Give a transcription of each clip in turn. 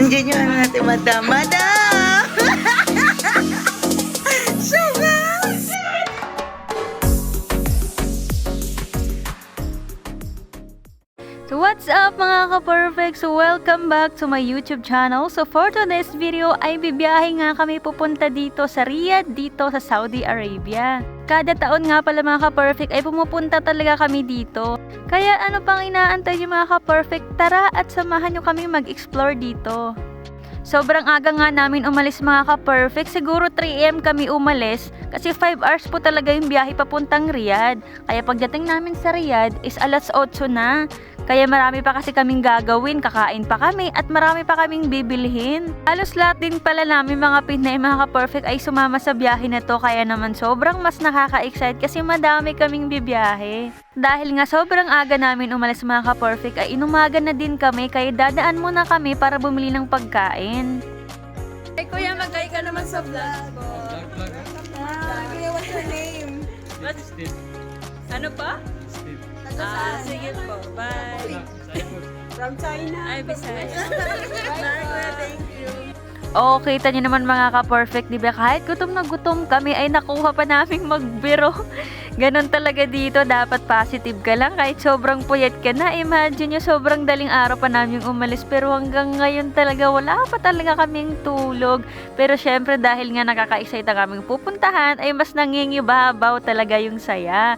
Enjoy nyo ano natin, madam. Madam! Sugar! So what's up mga ka-perfect? So welcome back to my YouTube channel. So for today's video ay bibiyahe nga kami pupunta dito sa Riyadh, dito sa Saudi Arabia. Kada taon nga pala mga ka-perfect ay pumupunta talaga kami dito. Kaya ano pang inaantay niyo mga ka-perfect? Tara at samahan niyo kami mag-explore dito. Sobrang aga nga namin umalis mga ka-perfect. Siguro 3 AM kami umalis kasi 5 hours po talaga yung biyahe papuntang Riyadh. Kaya pagdating namin sa Riyadh is alas 8 na. Kaya marami pa kasi kaming gagawin, kakain pa kami at marami pa kaming bibilhin. Halos lahat din pala namin mga Pinay mga ka-perfect ay sumama sa biyahe na to. Kaya naman sobrang mas nakaka-excite kasi madami kaming bibiyahe. Dahil nga sobrang aga namin umalis mga ka-perfect ay inumaga na din kami kaya dadaan muna kami para bumili ng pagkain. Ay, kuya, mag-hi ka naman sa vlog ko. Kuya, what's your name? Steve. Ano pa? Steve. Sige po. Bye. From China. Ay, Bisaya. Bye, kuya, thank you. Oo, kita nyo naman mga ka-perfect, diba? Kahit gutom na gutom kami ay nakuha pa naming magbiro. Ganon talaga dito, dapat positive ka lang kahit sobrang puyat ka na. Imagine nyo, sobrang daling araw pa namin umalis pero hanggang ngayon talaga wala pa talaga kaming tulog. Pero syempre dahil nga nakaka-excite ang aming pupuntahan ay mas nangingibabaw talaga yung saya.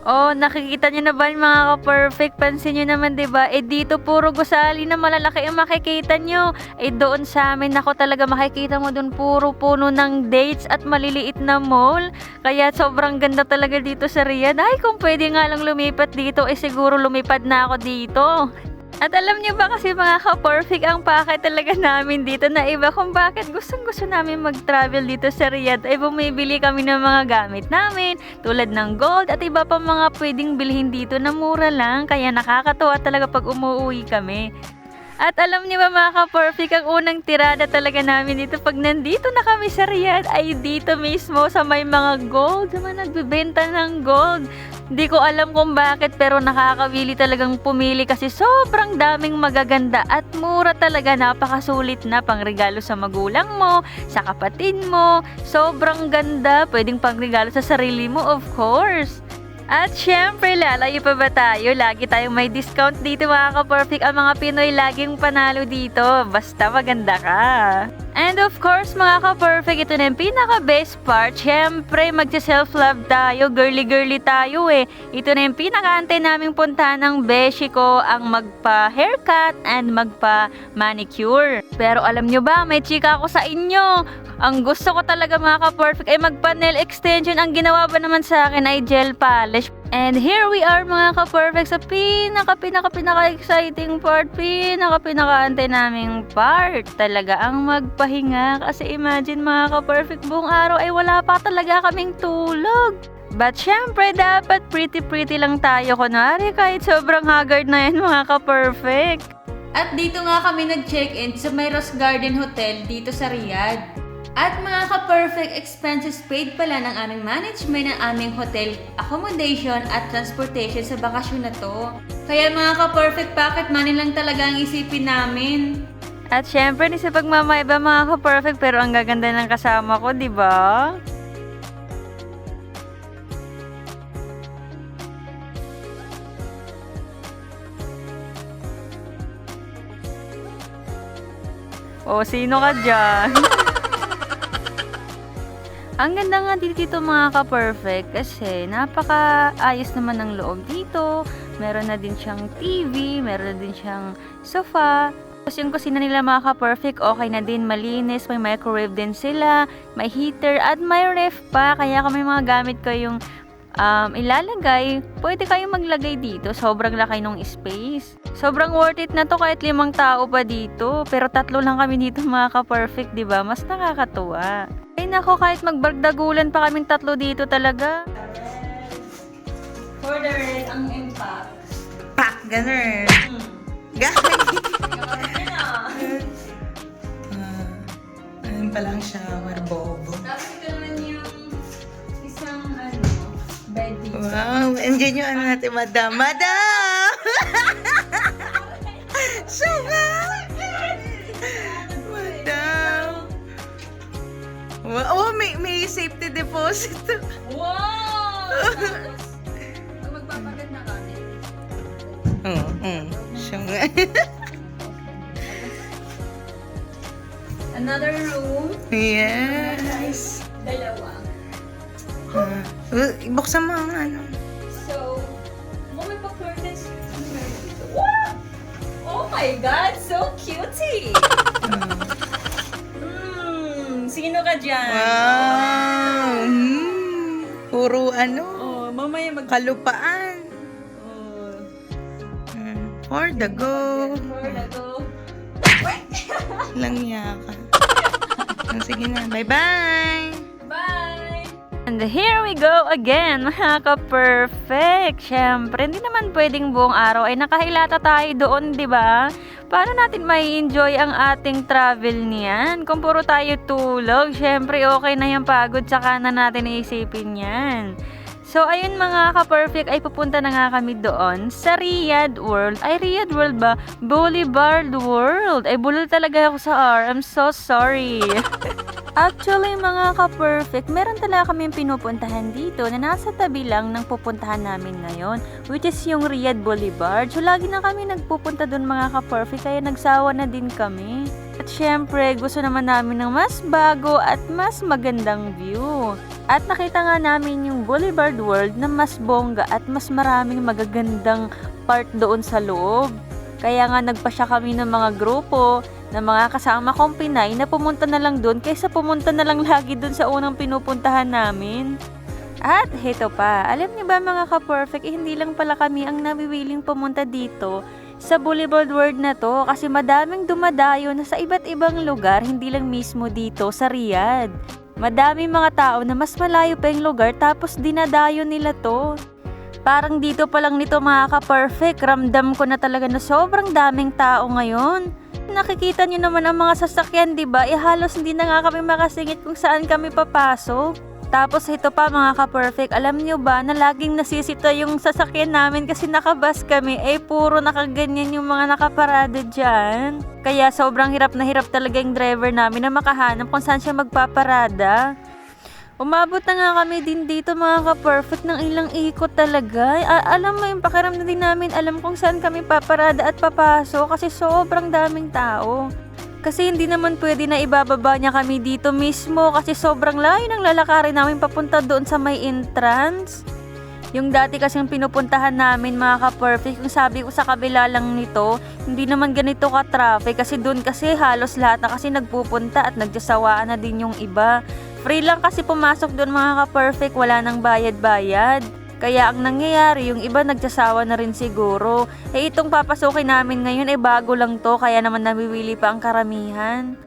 Oh, nakikita niyo na ba mga ka-perfect? Pansin niyo naman 'di ba? Dito puro gusali na malalaki ang makikita niyo. Doon sa amin ako talaga makikita mo doon puro puno ng dates at maliliit na mall. Kaya sobrang ganda talaga dito sa Riyadh. Ay, kung pwede nga lang lumipat dito, siguro lumipad na ako dito. At alam niyo ba kasi mga ka-perfect ang pakay talaga namin dito na iba kung bakit gustong-gusto namin mag-travel dito sa Riyadh ay bumibili kami ng mga gamit namin tulad ng gold at iba pa mga pwedeng bilhin dito na mura lang kaya nakakatuwa talaga pag umuwi kami. At alam niyo ba mga ka-perfect, ang unang tirada talaga namin dito pag nandito na kami sa Riyadh ay dito mismo sa may mga gold, sa mga nagbibenta ng gold. Hindi ko alam kung bakit pero nakakawili talagang pumili kasi sobrang daming magaganda at mura talaga, napakasulit na pangregalo sa magulang mo, sa kapatid mo. Sobrang ganda, pwedeng pangregalo sa sarili mo of course. At syempre, lalayo pa ba tayo? Lagi tayong may discount dito mga ka-perfect. Ang mga Pinoy laging panalo dito. Basta maganda ka. And of course mga ka-perfect, ito na yung pinaka-best part. Syempre, magsa-self-love tayo. Girly-girly tayo eh. Ito na yung pinaka-antay naming puntahan ng beshi ko, ang magpa-haircut and magpa-manicure. Pero alam nyo ba, may chika ako sa inyo. Ang gusto ko talaga mga ka-perfect ay magpa-nail extension. Ang ginawa ba naman sa akin ay gel polish. And here we are mga ka-perfect sa pinaka-exciting part. Pinaka-antay naming part. Talaga ang magpahinga. Kasi imagine mga ka-perfect, buong araw ay wala pa talaga kaming tulog. But syempre, dapat pretty lang tayo. Kunwari kahit sobrang haggard na yan mga ka-perfect. At dito nga kami nag-check-in sa may Rose Garden Hotel dito sa Riyadh. At mga ka-perfect, expenses paid pala ng aming management ng aming hotel accommodation at transportation sa bakasyon na to. Kaya mga ka-perfect, pocket money lang talaga ang isipin namin. At syempre, di sa pagmamayaba mga ka-perfect, pero ang gaganda ng kasama ko, di ba? O, sino ka dyan? Ang ganda nga dito mga ka-perfect kasi napaka-ayos naman ng loob dito. Meron na din siyang TV, meron na din siyang sofa. Tapos yung kusina nila mga ka-perfect, okay na din, malinis, may microwave din sila, may heater at may ref pa. Kaya kung may mga gamit kayong ilalagay, pwede kayong maglagay dito. Sobrang laki ng space. Sobrang worth it na to kahit 5 tao pa dito. Pero 3 lang kami dito mga ka-perfect, diba? Mas nakakatuwa. Ay nako, kahit magbardagulan pa kaming 3 dito talaga. For the rest, ang impact. Pak! Ganun. Ayun pa lang shower, bobo. Tapos ito naman yung isang bed dito. Wow! Enjoy nyo ano natin, madam. Madam! Sugar! safety deposit. Wow! Tapos, pag magpapaganda kami. Siya nga. Another room. Yes. Dalawa. Buksan mo ang ano. So, may pa-curtains. Wow! Oh my God! So cutie! Sino ka dyan? Wow! Puro ano, Oh, mamaya kalupaan. Oh, For the go. for the go. Lang yaka. Sige na. Bye-bye! Bye! And here we go again, mga ka-perfect. Siyempre, hindi naman pwedeng buong araw ay nakahilata tayo doon, di ba? Paano natin mai enjoy ang ating travel niyan? Kung puro tayo tulog, siyempre okay na yung pagod, saka na natin iisipin yan. So, ayun mga ka-perfect, ay pupunta na nga kami doon sa Riyadh World. Ay, Riyadh World ba? Boulevard World. Ay, bulol talaga ako sa R. I'm so sorry. Actually, mga ka-perfect, meron talaga kaming pinupuntahan dito na nasa tabi lang ng pupuntahan namin ngayon, which is yung Riyadh Boulevard. So, lagi na kami nagpupunta doon mga ka-perfect, kaya nagsawa na din kami. At syempre, gusto naman namin ng mas bago at mas magandang view. At nakita nga namin yung Boulevard World na mas bongga at mas maraming magagandang part doon sa loob. Kaya nga nagpasya kami ng mga grupo ng mga kasama kong Pinay na pumunta na lang doon kaysa pumunta na lang lagi doon sa unang pinupuntahan namin. At heto pa, alam niyo ba mga ka-perfect, hindi lang pala kami ang nawiwiling pumunta dito sa Boulevard World na to kasi madaming dumadayo na sa iba't ibang lugar, hindi lang mismo dito sa Riyadh. Madaming mga tao na mas malayo pa yung lugar tapos dinadayo nila to. Parang dito pa lang nito mga ka-perfect, ramdam ko na talaga na sobrang daming tao ngayon. Nakikita nyo naman ang mga sasakyan, diba? Halos hindi na nga kami makasingit kung saan kami papasok. Tapos ito pa mga ka-perfect, alam nyo ba na laging nasisita yung sasakyan namin kasi nakabus kami, puro nakaganyan yung mga nakaparada dyan. Kaya sobrang hirap na hirap talaga yung driver namin na makahanap kung saan siya magpaparada. Umabot na nga kami din dito mga ka-perfect ng ilang ikot talaga. Alam mo yung pakiramdam din namin, alam kung saan kami paparada at papasok kasi sobrang daming tao. Kasi hindi naman pwede na ibababa niya kami dito mismo kasi sobrang layo ng lalakarin namin papunta doon sa may entrance. Yung dati kasing pinupuntahan namin mga ka-perfect, yung sabi ko sa kabila lang nito, hindi naman ganito ka-traffic kasi doon kasi halos lahat na kasi nagpupunta at nagsasawaan na din yung iba. Free lang kasi pumasok doon mga ka-perfect, wala nang bayad-bayad. Kaya ang nangyayari, yung iba nagsasawa na rin siguro. Itong papasukin namin ngayon bago lang to, kaya naman nabiwili pa ang karamihan.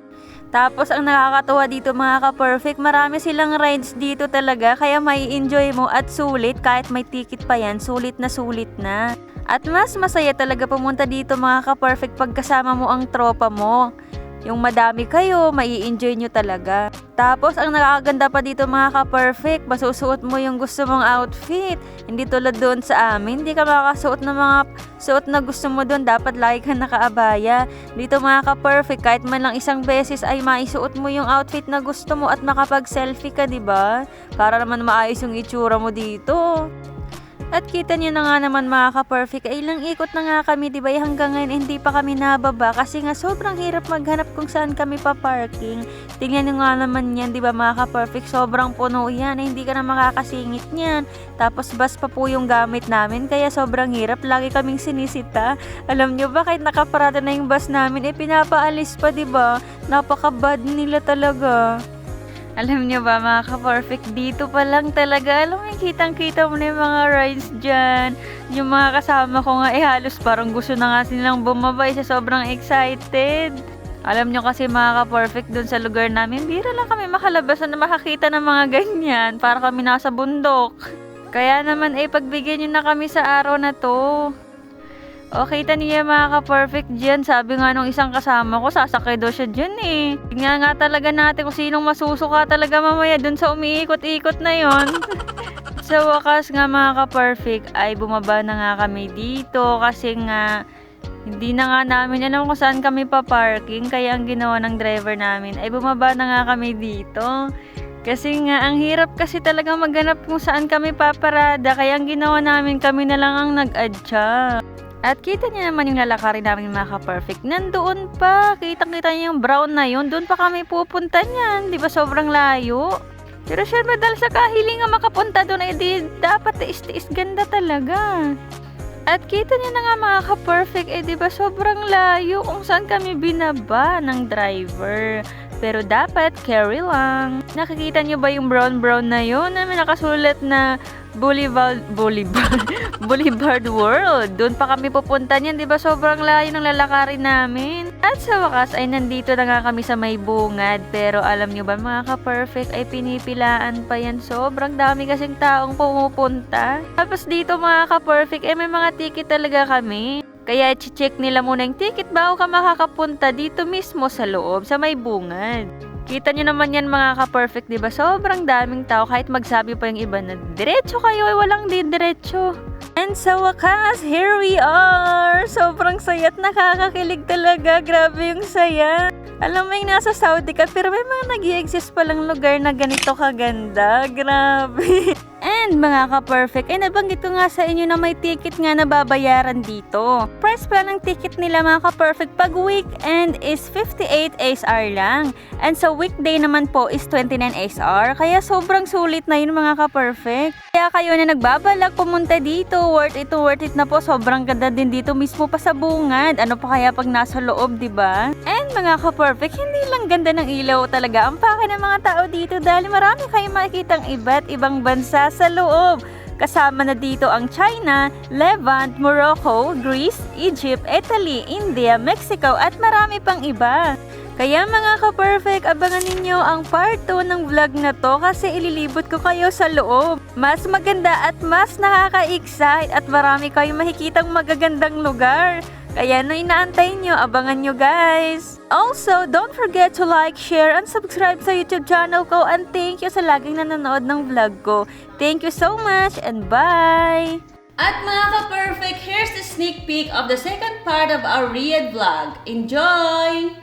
Tapos ang nakakatuwa dito mga ka-perfect, marami silang rides dito talaga, kaya may enjoy mo at sulit, kahit may ticket pa yan, sulit na. At mas masaya talaga pumunta dito mga ka-perfect pag kasama mo ang tropa mo. Yung madami kayo, mai-enjoy nyo talaga. Tapos, ang nakakaganda pa dito mga ka-perfect, masusuot mo yung gusto mong outfit. Hindi tulad doon sa amin, hindi ka makakasuot ng mga suot na gusto mo doon, dapat lagi ka nakaabaya. Dito mga ka-perfect, kahit man lang isang beses ay maisuot mo yung outfit na gusto mo at makapag-selfie ka, diba? Para naman maayos yung itsura mo dito. At kita nyo na nga naman mga ka-perfect, ilang ikot na nga kami, diba? Hanggang ngayon hindi pa kami nababa kasi nga sobrang hirap maghanap kung saan kami pa-parking. Tingnan nyo nga naman yan, diba mga ka-perfect? Sobrang puno yan, hindi ka na makakasingit niyan. Tapos bus pa po yung gamit namin, kaya sobrang hirap. Lagi kaming sinisita. Alam nyo ba, kahit nakaparada na yung bus namin, pinapaalis pa, diba? Napaka-bad nila talaga. Alam nyo ba mga ka-perfect, dito pa lang talaga, alam mo yung kitang-kita mo na yung mga rides dyan. Yung mga kasama ko nga halos parang gusto na nga silang bumabay sa sobrang excited. Alam nyo kasi mga ka-perfect, dun sa lugar namin, bira lang kami makalabas na makakita ng mga ganyan, para kami nasa bundok. Kaya naman pagbigyan nyo na kami sa araw na to. O, kita niya mga ka-perfect dyan. Sabi nga nung isang kasama ko, sasakay daw siya dyan Tingnan nga talaga natin kung sinong masusuka talaga mamaya dun sa umiikot-ikot na yon. Sa wakas nga mga ka-perfect, ay bumaba na nga kami dito kasi nga hindi na nga namin alam kung saan kami pa-parking. Kaya ang ginawa ng driver namin ay bumaba na nga kami dito. Kasi nga, ang hirap kasi talaga maghanap kung saan kami paparada. Kaya ang ginawa namin, kami na lang ang nag-adya. At kita niya naman yung lalakarin namin mga ka-perfect. Nandoon pa. Kitang-kita niya yung brown na yun. Doon pa kami pupunta niyan. Di ba sobrang layo? Pero syempre dahil sa kahilingan makapunta doon ay di dapat tiis-tiis ganda talaga. At kita niya na nga mga ka-perfect, di ba sobrang layo kung saan kami binaba ng driver. Pero dapat carry lang. Nakikita niyo ba yung brown na yun? Na may nakasulat na Boulevard World. Doon pa kami pupunta niyan, di ba sobrang layo ng lalakarin namin. At sa wakas ay nandito na nga kami sa may bungad. Pero alam niyo ba mga ka-perfect ay pinipilaan pa yan. Sobrang dami kasing taong pumupunta. Tapos dito mga ka-perfect ay may mga ticket talaga kami. Kaya i-check nila muna yung ticket bago ka makakapunta dito mismo sa loob, sa may bungad. Kita nyo naman yan mga ka-perfect, diba? Sobrang daming tao kahit magsabi pa yung iba na diretso kayo ay walang diretso. And sa wakas, here we are! Sobrang saya at nakakakilig talaga. Grabe yung saya. Alam mo yung nasa Saudi ka pero may mga nag-i-exist palang lugar na ganito kaganda. Grabe. And mga ka-perfect, ay nabanggit ko nga sa inyo na may ticket nga na babayaran dito. Price plan ng ticket nila mga ka-perfect pag weekend is 58 SR lang. And sa weekday naman po is 29 SR. Kaya sobrang sulit na yun mga ka-perfect. Kaya kayo na nagbabalak pumunta dito, worth it na po. Sobrang ganda din dito mismo pa sa bungad. Ano pa kaya pag nasa loob, diba? And mga ka-perfect, hindi lang ganda ng ilaw talaga ang pake ng mga tao dito dahil marami kayong makikitang iba't ibang bansa sa loob. Kasama na dito ang China, Levant, Morocco, Greece, Egypt, Italy, India, Mexico at marami pang iba. Kaya mga ka-perfect, abangan ninyo ang part 2 ng vlog na to kasi ililibot ko kayo sa loob. Mas maganda at mas nakaka-excite at marami kayong makikitang magagandang lugar. Kaya na inaantay nyo, abangan nyo guys! Also, don't forget to like, share, and subscribe sa YouTube channel ko and thank you sa laging nanonood ng vlog ko. Thank you so much and bye! At mga ka-perfect, here's the sneak peek of the second part of our Riyadh vlog. Enjoy!